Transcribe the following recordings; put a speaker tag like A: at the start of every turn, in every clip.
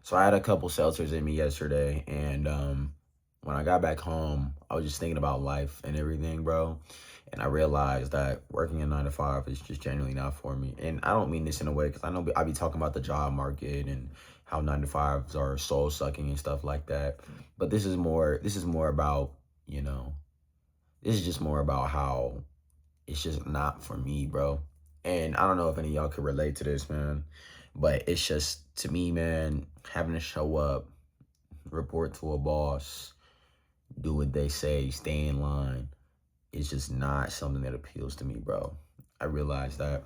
A: So I had a couple seltzers in me yesterday, and when I got back home, I was just thinking about life and everything, bro. And I realized that working a 9 to 5 is just genuinely not for me. And I don't mean this in a way because I know I be talking about the job market and how 9 to 5s are soul sucking and stuff like that. But this is more. This is more about you know. This is just more about how it's just not for me, bro. And I don't know if any of y'all could relate to this, man. But it's just to me, man, having to show up, report to a boss, do what they say, stay in line, is just not something that appeals to me, bro. I realize that,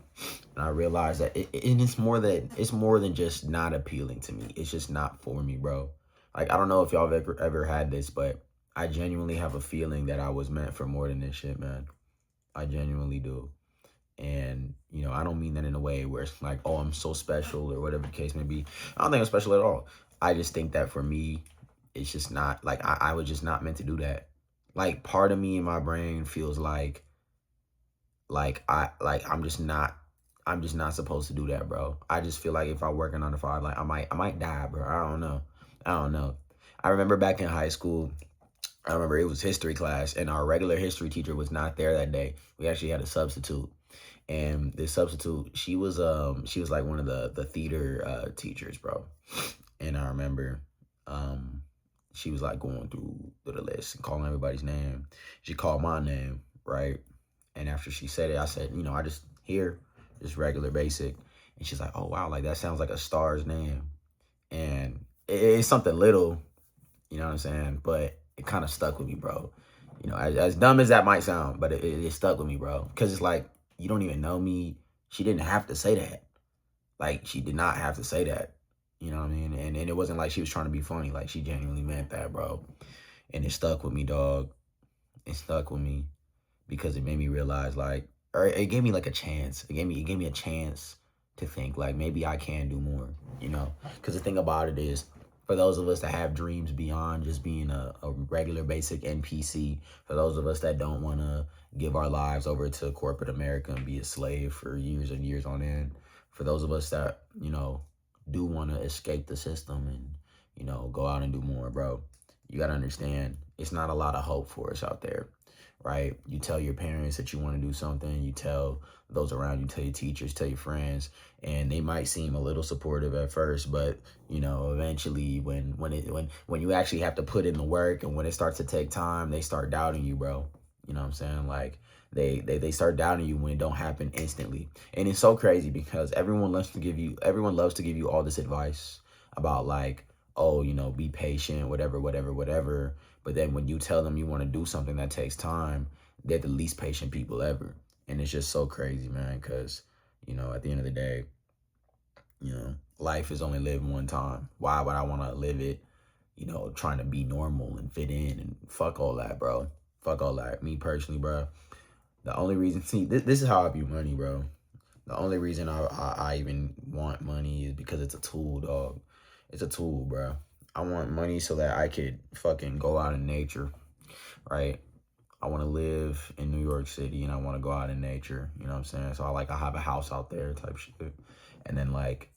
A: and I realize that, and it's more than just not appealing to me. It's just not for me, bro. Like I don't know if y'all have ever had this, but I genuinely have a feeling that I was meant for more than this shit, man. I genuinely do. And, I don't mean that in a way where it's like, oh, I'm so special or whatever the case may be. I don't think I'm special at all. I just think that for me, it's just not like I was just not meant to do that. Like part of me in my brain feels I'm just not supposed to do that, bro. I just feel like if I work a 9 to 5, like I might die, bro. I don't know. I don't know. I remember back in high school, I remember it was history class and our regular history teacher was not there that day. We actually had a substitute. And this substitute, she was like one of the theater teachers, bro. And I remember she was like going through the list and calling everybody's name. She called my name, right? And after she said it, I said, I just here, just regular basic. And she's like, oh wow, like that sounds like a star's name. And it's something little, you know what I'm saying? But it kind of stuck with me, bro. As dumb as that might sound, but it stuck with me, bro. Because it's like, you don't even know me. She didn't have to say that. Like, she did not have to say that. You know what I mean? And it wasn't like she was trying to be funny. Like, she genuinely meant that, bro. And it stuck with me, dog. It stuck with me because it made me realize, like, or it gave me like a chance. It gave me a chance to think like maybe I can do more, Because the thing about it is, for those of us that have dreams beyond just being a regular basic NPC, for those of us that don't want to give our lives over to corporate America and be a slave for years and years on end, for those of us that, do want to escape the system and, go out and do more, bro, you got to understand it's not a lot of hope for us out there, right? You tell your parents that you want to do something, you tell those around you, tell your teachers, tell your friends, and they might seem a little supportive at first, but eventually when you actually have to put in the work and when it starts to take time, they start doubting you, bro. You know what I'm saying? Like they start doubting you when it don't happen instantly. And it's so crazy because everyone loves to give you all this advice about like, oh, be patient, whatever, whatever, whatever. But then when you tell them you want to do something that takes time, they're the least patient people ever. And it's just so crazy, man, because, at the end of the day, life is only lived one time. Why would I want to live it, trying to be normal and fit in and fuck all that, bro? Fuck all that. Me personally, bro. The only reason, see, this is how I view money, bro. The only reason I even want money is because it's a tool, dog. It's a tool, bro. I want money so that I could fucking go out in nature, right? I want to live in New York City and I want to go out in nature. You know what I'm saying? So I have a house out there type shit. And then like,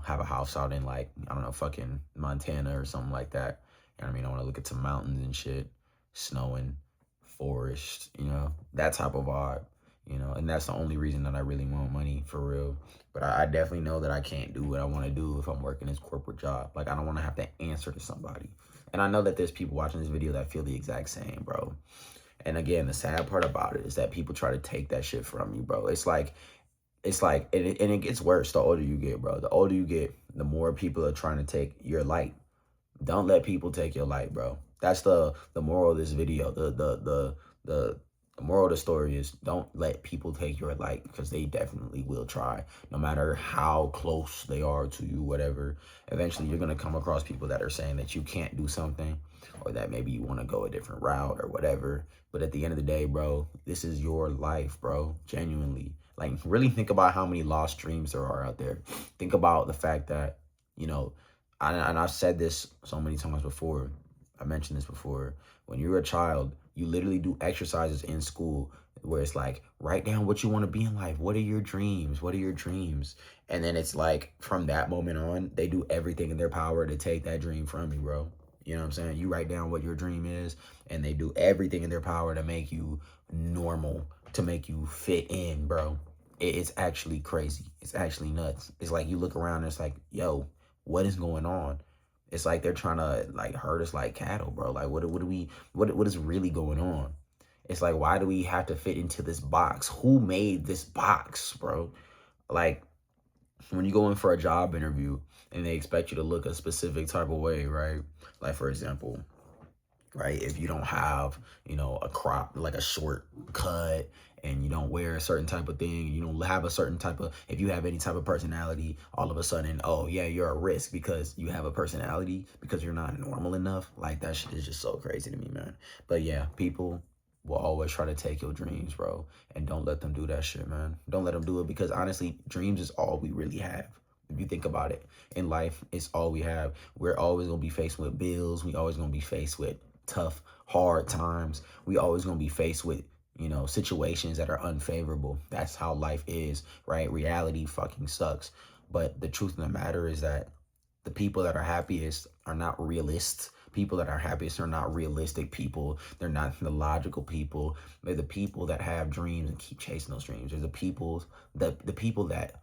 A: have a house out in like, I don't know, fucking Montana or something like that. You know what I mean? I want to look at some mountains and shit, snowing, forest, that type of vibe, and that's the only reason that I really want money for real. But I definitely know that I can't do what I want to do if I'm working this corporate job. Like, I don't want to have to answer to somebody. And I know that there's people watching this video that feel the exact same, bro. And again, the sad part about it is that people try to take that shit from you, bro. And it gets worse the older you get, bro. The older you get, the more people are trying to take your light. Don't let people take your light, bro. That's the moral of this video. The moral of the story is don't let people take your light because they definitely will try. No matter how close they are to you, whatever. Eventually, you're gonna come across people that are saying that you can't do something, or that maybe you want to go a different route or whatever. But at the end of the day, bro, this is your life, bro. Genuinely, like really think about how many lost dreams there are out there. Think about the fact that you know and I've said this so many times before. I mentioned this before. When you're a child, you literally do exercises in school where it's like, write down what you want to be in life. What are your dreams? What are your dreams? And then it's like, from that moment on, they do everything in their power to take that dream from you, bro. You know what I'm saying? You write down what your dream is, and they do everything in their power to make you normal, to make you fit in, bro. It's actually crazy. It's actually nuts. It's like you look around and it's like, yo, what is going on? It's like they're trying to like herd us like cattle, bro. Like what is really going on? It's like, why do we have to fit into this box? Who made this box, bro? Like, when you go in for a job interview and they expect you to look a specific type of way, right? Like, for example, right, if you don't have, a crop, like a short cut, and you don't wear a certain type of thing, you don't have a certain type of, if you have any type of personality, all of a sudden, oh yeah, you're a risk because you have a personality, because you're not normal enough. Like, that shit is just so crazy to me, man. But yeah, people will always try to take your dreams, bro, and don't let them do that shit, man. Don't let them do it, because honestly, dreams is all we really have. If you think about it, in life, it's all we have. We're always gonna be faced with bills. We always gonna be faced with tough, hard times. We always gonna be faced with, situations that are unfavorable. That's how life is, right? Reality fucking sucks. But the truth of the matter is that the people that are happiest are not realists. People that are happiest are not realistic people. They're not the logical people. They're the people that have dreams and keep chasing those dreams. They're the people, the people that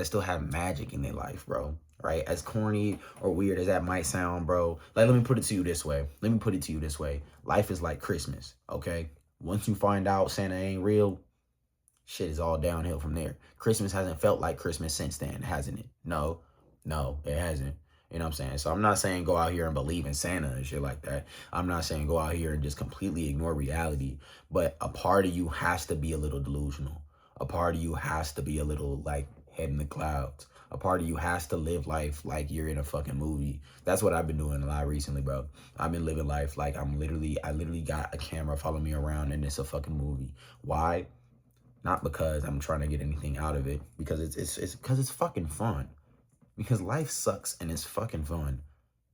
A: still have magic in their life, bro. Right? As corny or weird as that might sound, bro. Like, let me put it to you this way. Life is like Christmas, okay? Once you find out Santa ain't real, shit is all downhill from there. Christmas hasn't felt like Christmas since then, hasn't it? No, it hasn't. You know what I'm saying? So I'm not saying go out here and believe in Santa and shit like that. I'm not saying go out here and just completely ignore reality. But a part of you has to be a little delusional. A part of you has to be a little like head in the clouds. A part of you has to live life like you're in a fucking movie. That's what I've been doing a lot recently, bro. I've been living life like I literally got a camera following me around and it's a fucking movie. Why? Not because I'm trying to get anything out of it, because it's because it's fucking fun. Because life sucks and it's fucking fun.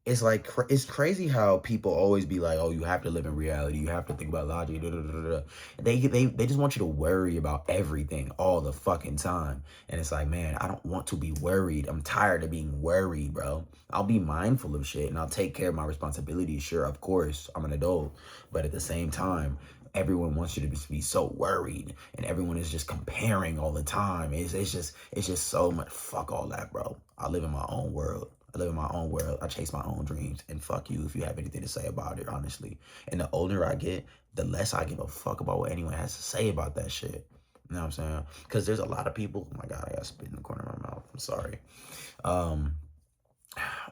A: It's like it's crazy how people always be like, "Oh, you have to live in reality. You have to think about logic." Da, da, da, da. They just want you to worry about everything all the fucking time, and it's like, man, I don't want to be worried. I'm tired of being worried, bro. I'll be mindful of shit and I'll take care of my responsibilities. Sure, of course, I'm an adult, but at the same time, everyone wants you to be so worried, and everyone is just comparing all the time. It's just so much. Fuck all that, bro. I live in my own world. I live in my own world. I chase my own dreams. And fuck you if you have anything to say about it, honestly. And the older I get, the less I give a fuck about what anyone has to say about that shit. You know what I'm saying? Because there's a lot of people. Oh my God, I got spit in the corner of my mouth. I'm sorry.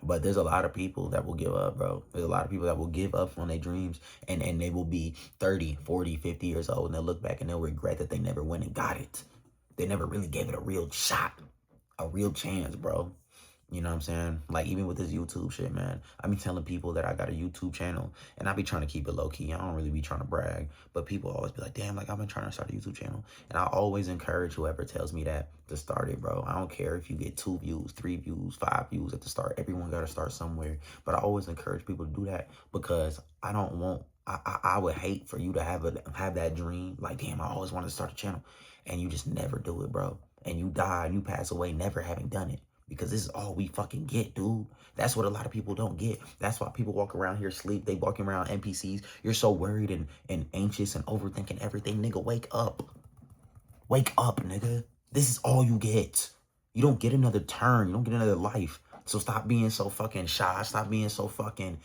A: But there's a lot of people that will give up, bro. There's a lot of people that will give up on their dreams, and they will be 30, 40, 50 years old, and they'll look back and they'll regret that they never went and got it. They never really gave it a real shot, a real chance, bro. You know what I'm saying? Like, even with this YouTube shit, man, I be telling people that I got a YouTube channel, and I be trying to keep it low key. I don't really be trying to brag, but people always be like, damn, like, I've been trying to start a YouTube channel. And I always encourage whoever tells me that to start it, bro. I don't care if you get 2 views, 3 views, 5 views at the start. Everyone got to start somewhere. But I always encourage people to do that, because I don't want, I would hate for you to have that dream. Like, damn, I always wanted to start a channel, and you just never do it, bro. And you die and you pass away never having done it. Because this is all we fucking get, dude. That's what a lot of people don't get. That's why people walk around here sleep. They walking around NPCs. You're so worried and anxious and overthinking everything. Nigga, wake up. Wake up, nigga. This is all you get. You don't get another turn. You don't get another life. So stop being so fucking shy. Stop being so fucking,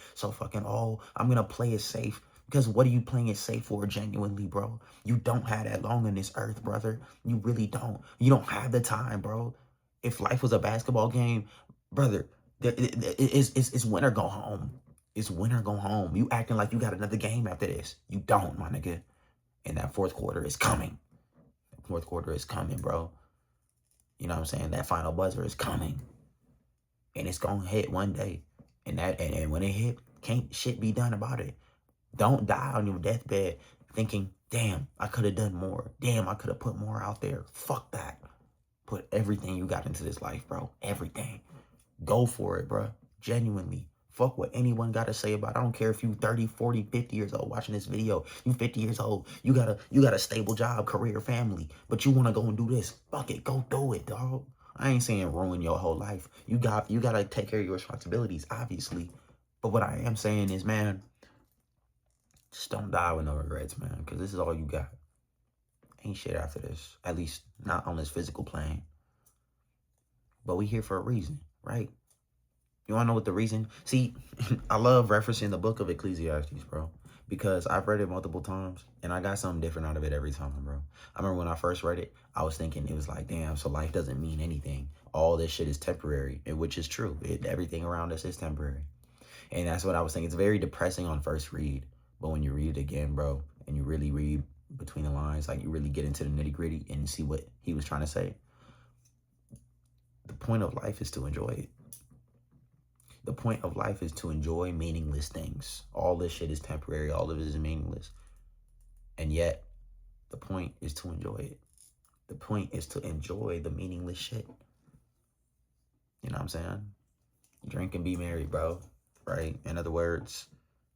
A: oh, I'm going to play it safe. Because what are you playing it safe for, genuinely, bro? You don't have that long on this earth, brother. You really don't. You don't have the time, bro. If life was a basketball game, brother, it's win or go home. It's win or go home. You acting like you got another game after this. You don't, my nigga. And that fourth quarter is coming. Fourth quarter is coming, bro. You know what I'm saying? That final buzzer is coming. And it's gonna hit one day. And when it hit, can't shit be done about it. Don't die on your deathbed thinking, damn, I could have done more. Damn, I could have put more out there. Fuck that. Put everything you got into this life, bro. Everything. Go for it, bro. Genuinely. Fuck what anyone got to say about it. I don't care if you 30, 40, 50 years old watching this video. You 50 years old. You got a stable job, career, family. But you want to go and do this. Fuck it. Go do it, dog. I ain't saying ruin your whole life. You got to take care of your responsibilities, obviously. But what I am saying is, man, just don't die with no regrets, man. Because this is all you got. Ain't shit after this. At least not on this physical plane. But we here for a reason, right? You want to know what the reason? See, I love referencing the book of Ecclesiastes, bro, because I've read it multiple times and I got something different out of it every time, bro. I remember when I first read it, I was thinking it was like, damn, so life doesn't mean anything. All this shit is temporary, and which is true. Everything around us is temporary. And that's what I was thinking. It's very depressing on first read, but when you read it again, bro, and you really read between the lines, like you really get into the nitty gritty and see what he was trying to say. The point of life is to enjoy it. The point of life is to enjoy meaningless things. All this shit is temporary. All of it is meaningless. And yet, the point is to enjoy it. The point is to enjoy the meaningless shit. You know what I'm saying? Drink and be merry, bro. Right? In other words,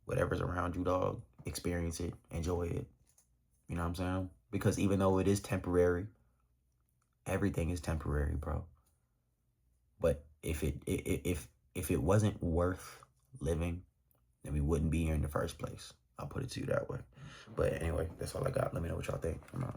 A: whatever's around you, dog, experience it. Enjoy it. You know what I'm saying? Because even though it is temporary, everything is temporary, bro. But if it wasn't worth living, then we wouldn't be here in the first place. I'll put it to you that way. But anyway, that's all I got. Let me know what y'all think. I'm out.